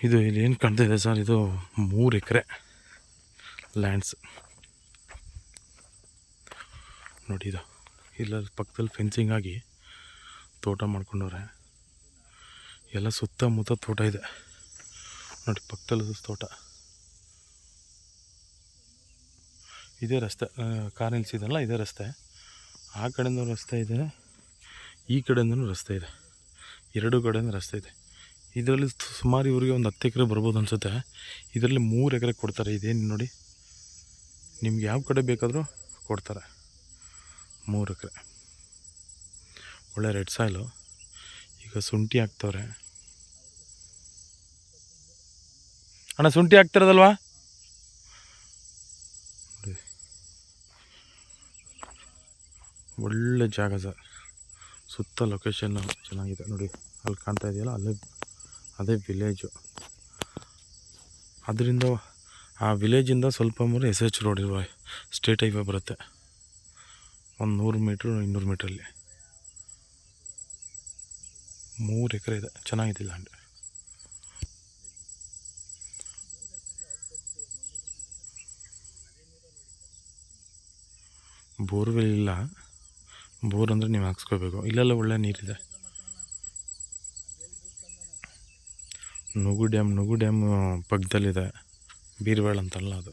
ಇದು ಇಲ್ಲಿ ಏನು ಕಾಣ್ತಾ ಇದೆ ಸರ್, ಇದು 3 ಎಕರೆ ಲ್ಯಾಂಡ್ಸ್ ನೋಡಿ. ಇದು ಇಲ್ಲ ಪಕ್ಕದಲ್ಲಿ ಫೆನ್ಸಿಂಗ್ ಆಗಿ ತೋಟ ಮಾಡ್ಕೊಂಡವ್ರೆ. ಎಲ್ಲ ಸುತ್ತಮುತ್ತ ತೋಟ ಇದೆ ನೋಡಿ, ಪಕ್ಕದಲ್ಲಿ ತೋಟ. ಇದೇ ರಸ್ತೆ, ಕಾರ್ ನಿಲ್ಸಿದಲ್ಲ ಇದೇ ರಸ್ತೆ. ಆ ಕಡೆಯಿಂದ ರಸ್ತೆ ಇದೆ, ಈ ಕಡೆಯಿಂದನೂ ರಸ್ತೆ ಇದೆ, ಎರಡು ಕಡೆಯಿಂದ ರಸ್ತೆ ಇದೆ. ಇದರಲ್ಲಿ ಸುಮಾರು ಇವರಿಗೆ ಒಂದು 10 ಎಕರೆ ಬರ್ಬೋದು ಅನಿಸುತ್ತೆ. ಇದರಲ್ಲಿ 3 ಎಕರೆ ಕೊಡ್ತಾರೆ. ಇದೇನು ನೋಡಿ, ನಿಮ್ಗೆ ಯಾವ ಕಡೆ ಬೇಕಾದರೂ ಕೊಡ್ತಾರೆ. 3 ಎಕರೆ ಒಳ್ಳೆ ರೆಡ್ ಸಾಯಿಲು. ಈಗ ಶುಂಠಿ ಹಾಕ್ತವ್ರೆ ಅಣ್ಣ, ಶುಂಠಿ ಹಾಕ್ತಿರೋದಲ್ವಾ? ಒಳ್ಳೆ ಜಾಗ ಸರ್, ಸುತ್ತ ಲೊಕೇಶನ್ ಚೆನ್ನಾಗಿದೆ ನೋಡಿ. ಅಲ್ಲಿ ಕಾಣ್ತಾ ಇದೆಯಲ್ಲ, ಅದೇ ವಿಲೇಜು. ಅದರಿಂದ ಆ ವಿಲೇಜಿಂದ ಸ್ವಲ್ಪ ಮೂರು SH ರೋಡ್ ಇರುವ ಸ್ಟೇಟ್ ಹೈವೇ ಬರುತ್ತೆ. ಒಂದು 100 ಮೀಟ್ರು 200 ಮೀಟ್ರಲ್ಲಿ 3 ಎಕರೆ ಇದೆ. ಚೆನ್ನಾಗಿದೆ ಲ್ಯಾಂಡ್. ಬೋರ್ವೆಲ್ ಇಲ್ಲ, ಬೋರ್ ಅಂದರೆ ನೀವು ಹಾಕ್ಸ್ಕೋಬೇಕು. ಇಲ್ಲೆಲ್ಲ ಒಳ್ಳೆ ನೀರಿದೆ. ನುಗು ಡ್ಯಾಮ್ ಪಕ್ಕದಲ್ಲಿದೆ, ಬೀರ್ವೇಳ್ ಅಂತಲ್ಲ ಅದು.